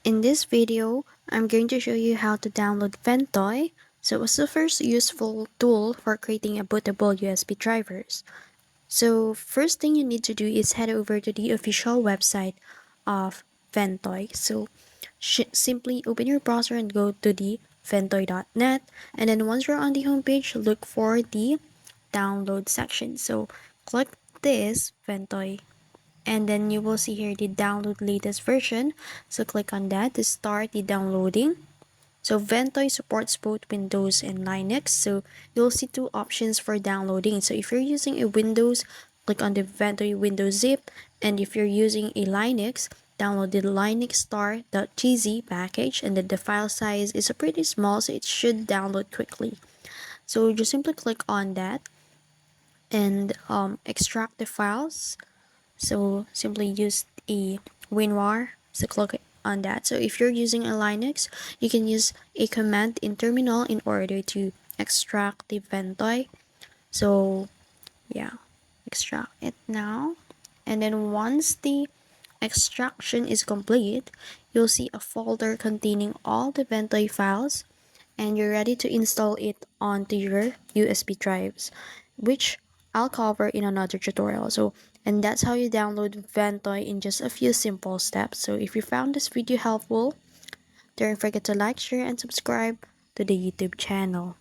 In this video, I'm going to show you how to download Ventoy. So it's the first useful tool for creating a bootable USB drivers. So first thing you need to do is head over to the official website of Ventoy. So simply open your browser and go to the ventoy.net, and then once you're on the homepage, look for the download section. So click this Ventoy, and then you will see here the download latest version, so click on that to start the downloading. So Ventoy supports both Windows and Linux, so you'll see two options for downloading. So if you're using a Windows, click on the Ventoy Windows zip, and if you're using a Linux, download the linuxstar.gz package, and then the file size is pretty small, so it should download quickly. So just simply click on that and extract the files. So simply use a WinRAR. So click on that. So if you're using a Linux, you can use a command in terminal in order to extract the Ventoy. So yeah, extract it now. And then once the extraction is complete, you'll see a folder containing all the Ventoy files, and you're ready to install it onto your USB drives, which I'll cover in another tutorial. And that's how you download Ventoy in just a few simple steps. So if you found this video helpful, don't forget to like, share, and subscribe to the YouTube channel.